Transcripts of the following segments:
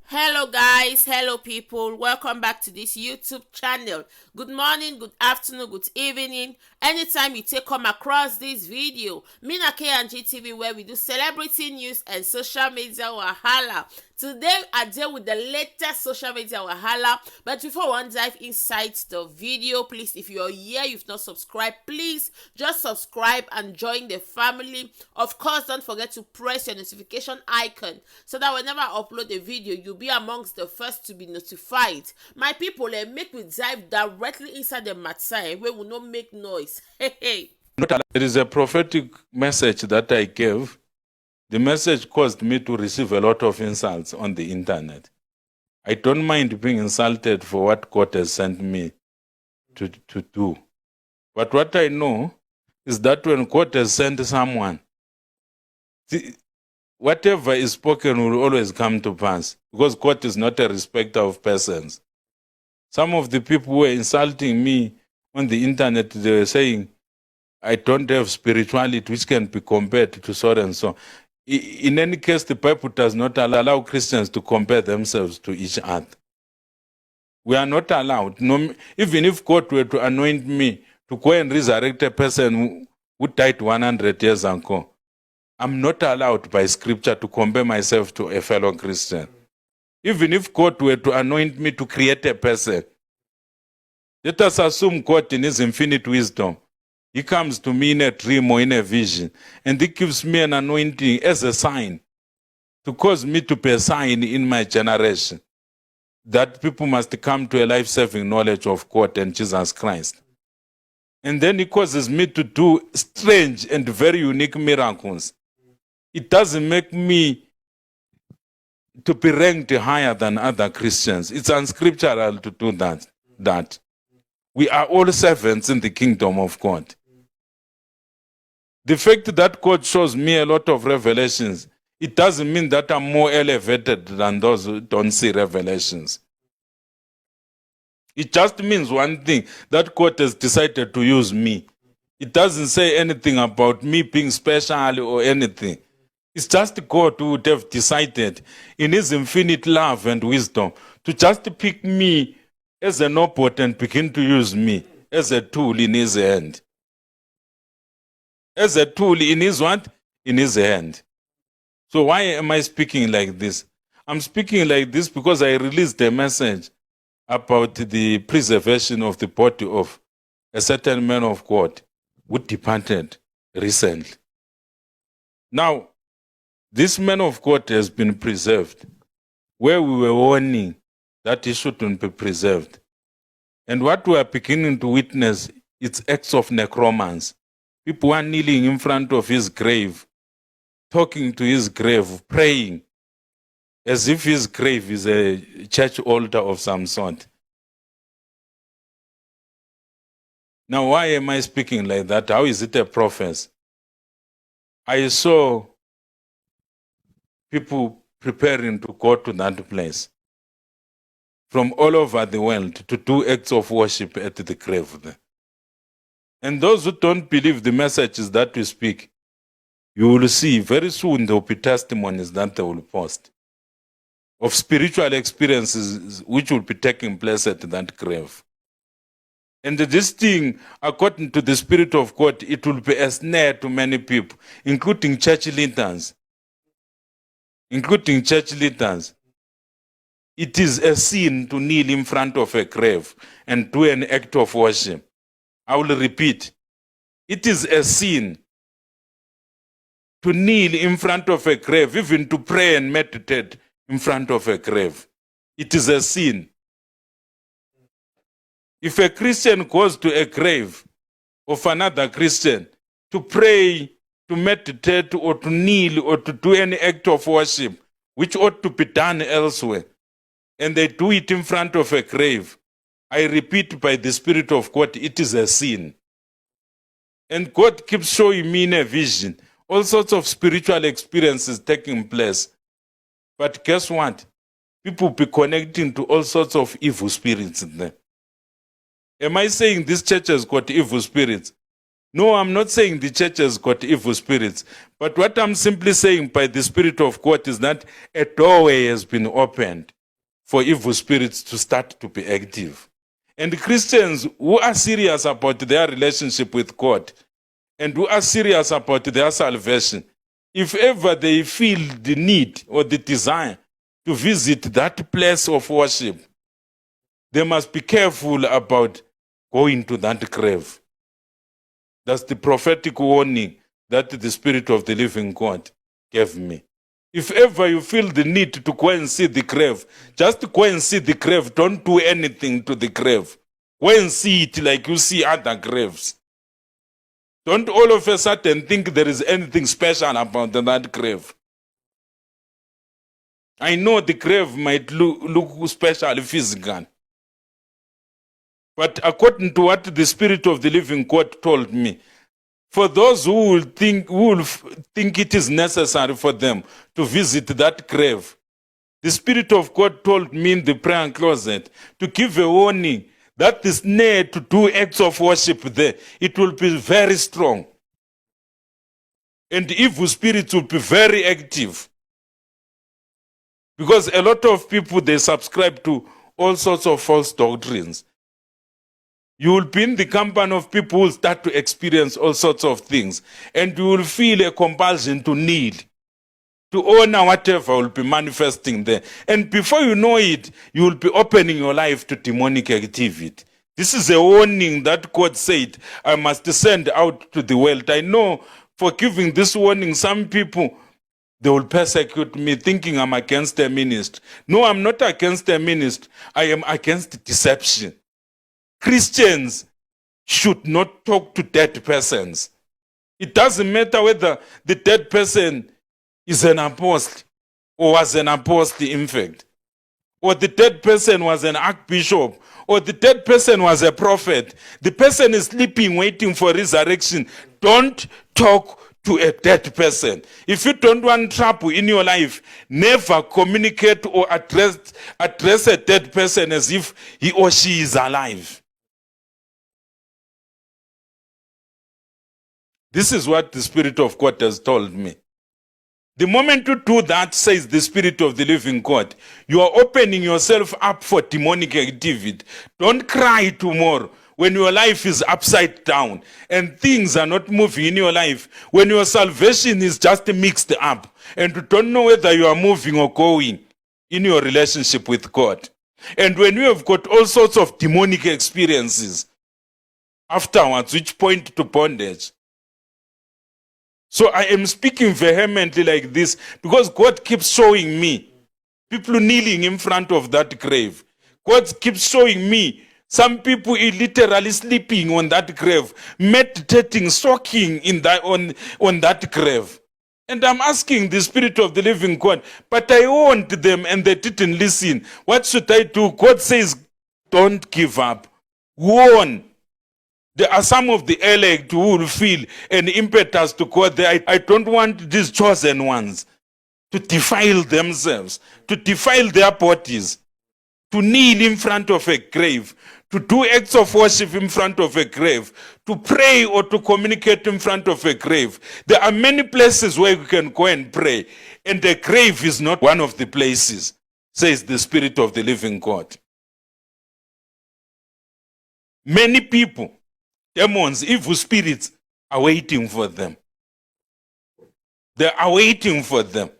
Hello guys, hello people, welcome back to this YouTube channel. Good morning, good afternoon, good evening. Anytime you come across this video, me na K&G TV where we do celebrity news and social media wahala. Today I deal with the latest social media wahala, but before one dive inside the video, please, if you're here, you've not subscribed, please just subscribe and join the family. Of course, don't forget to press your notification icon so that whenever I upload a video, you'll be amongst the first to be notified. My people, make me dive directly inside the matter where we will not make noise. Hey. There is a prophetic message that I gave. The message caused me to receive a lot of insults on the internet. I don't mind being insulted for what God has sent me to do. But what I know is that when God has sent someone, whatever is spoken will always come to pass, because God is not a respecter of persons. Some of the people who were insulting me on the internet, they were saying, I don't have spirituality which can be compared to so and so. In any case, the Bible does not allow Christians to compare themselves to each other. We are not allowed. No, even if God were to anoint me to go and resurrect a person who died 100 years ago, I'm not allowed by scripture to compare myself to a fellow Christian. Even if God were to anoint me to create a person, let us assume God in his infinite wisdom, he comes to me in a dream or in a vision, and he gives me an anointing as a sign to cause me to be a sign in my generation that people must come to a life-saving knowledge of God and Jesus Christ. And then he causes me to do strange and very unique miracles. It doesn't make me to be ranked higher than other Christians. It's unscriptural to do that. We are all servants in the kingdom of God. The fact that God shows me a lot of revelations, it doesn't mean that I'm more elevated than those who don't see revelations. It just means one thing, that God has decided to use me. It doesn't say anything about me being special or anything. It's just God who would have decided in his infinite love and wisdom to just pick me as an nobody and begin to use me as a tool in his hand. As a tool in his what? In his hand. So why am I speaking like this? I'm speaking like this because I released a message about the preservation of the body of a certain man of God who departed recently. Now, this man of God has been preserved, where we were warning that he shouldn't be preserved. And what we are beginning to witness, it's acts of necromancy. People are kneeling in front of his grave, talking to his grave, praying, as if his grave is a church altar of some sort. Now, why am I speaking like that? How is it a prophecy? I saw people preparing to go to that place from all over the world to do acts of worship at the grave there. And those who don't believe the messages that we speak, you will see very soon there will be testimonies that they will post of spiritual experiences which will be taking place at that grave. And this thing, according to the Spirit of God, it will be a snare to many people, including church leaders. It is a sin to kneel in front of a grave and do an act of worship. I will repeat. It is a sin to kneel in front of a grave, even to pray and meditate in front of a grave. It is a sin. If a Christian goes to a grave of another Christian to pray, to meditate, or to kneel, or to do any act of worship, which ought to be done elsewhere, and they do it in front of a grave, I repeat, by the Spirit of God, it is a sin. And God keeps showing me in a vision all sorts of spiritual experiences taking place. But guess what? People be connecting to all sorts of evil spirits there. Am I saying this church has got evil spirits? No, I'm not saying the church has got evil spirits. But what I'm simply saying by the Spirit of God is that a doorway has been opened for evil spirits to start to be active. And Christians who are serious about their relationship with God and who are serious about their salvation, if ever they feel the need or the desire to visit that place of worship, they must be careful about going to that grave. That's the prophetic warning that the Spirit of the living God gave me. If ever you feel the need to go and see the grave, just go and see the grave. Don't do anything to the grave. Go and see it like you see other graves. Don't all of a sudden think there is anything special about that grave. I know the grave might look special physically, but according to what the Spirit of the living God told me, for those who will think it is necessary for them to visit that grave, the Spirit of God told me in the prayer closet to give a warning that the snare to do acts of worship there, it will be very strong. And evil spirits will be very active. Because a lot of people, they subscribe to all sorts of false doctrines. You will be in the company of people who will start to experience all sorts of things. And you will feel a compulsion to kneel, to honor whatever will be manifesting there. And before you know it, you will be opening your life to demonic activity. This is a warning that God said, I must send out to the world. I know for giving this warning, some people, they will persecute me thinking I'm against a ministry. No, I'm not against a ministry. I am against deception. Christians should not talk to dead persons. It doesn't matter whether the dead person is an apostle or was an apostle, in fact, or the dead person was an archbishop, or the dead person was a prophet. The person is sleeping, waiting for resurrection. Don't talk to a dead person. If you don't want trouble in your life, never communicate or address a dead person as if he or she is alive. This is what the Spirit of God has told me. The moment you do that, says the Spirit of the living God, you are opening yourself up for demonic activity. Don't cry tomorrow when your life is upside down and things are not moving in your life, when your salvation is just mixed up and you don't know whether you are moving or going in your relationship with God. And when you have got all sorts of demonic experiences afterwards, which point to bondage. So I am speaking vehemently like this because God keeps showing me people kneeling in front of that grave. God keeps showing me some people literally sleeping on that grave, meditating, soaking in that on that grave. And I'm asking the Spirit of the living God, but I warned them and they didn't listen. What should I do? God says, don't give up. Warn. There are some of the elect who will feel an impetus to go there. I don't want these chosen ones to defile themselves, to defile their bodies, to kneel in front of a grave, to do acts of worship in front of a grave, to pray or to communicate in front of a grave. There are many places where you can go and pray, and the grave is not one of the places, says the Spirit of the living God. Many people, demons, evil spirits, are waiting for them. They are waiting for them.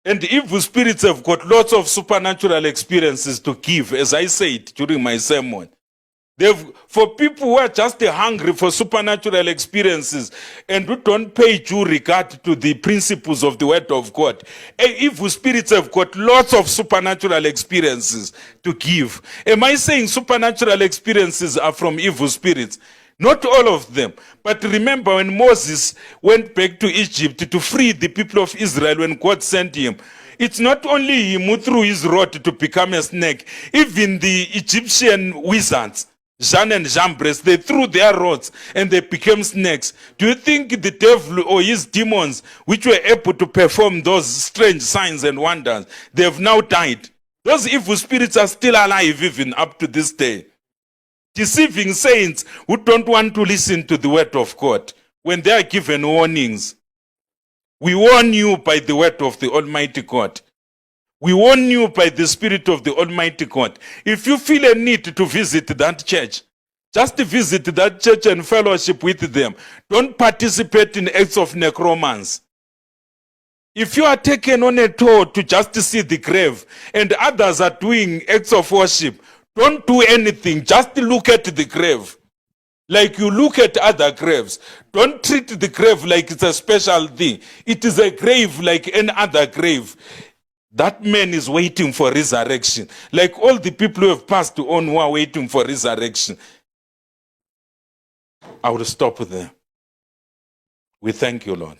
And evil spirits have got lots of supernatural experiences to give, as I said during my sermon. For people who are just hungry for supernatural experiences and who don't pay due regard to the principles of the Word of God, evil spirits have got lots of supernatural experiences to give. Am I saying supernatural experiences are from evil spirits? Not all of them. But remember when Moses went back to Egypt to free the people of Israel when God sent him, it's not only him who threw his rod to become a snake. Even the Egyptian wizards, Jan and Jambres, they threw their rods and they became snakes. Do you think the devil or his demons, which were able to perform those strange signs and wonders, they have now died? Those evil spirits are still alive even up to this day. Deceiving saints who don't want to listen to the word of God when they are given warnings. We warn you by the word of the Almighty God. We warn you by the Spirit of the Almighty God. If you feel a need to visit that church, just visit that church and fellowship with them. Don't participate in acts of necromancy. If you are taken on a tour to just see the grave and others are doing acts of worship, don't do anything. Just look at the grave like you look at other graves. Don't treat the grave like it's a special thing. It is a grave like any other grave. That man is waiting for resurrection, like all the people who have passed on who are waiting for resurrection. I will stop there. We thank you, Lord.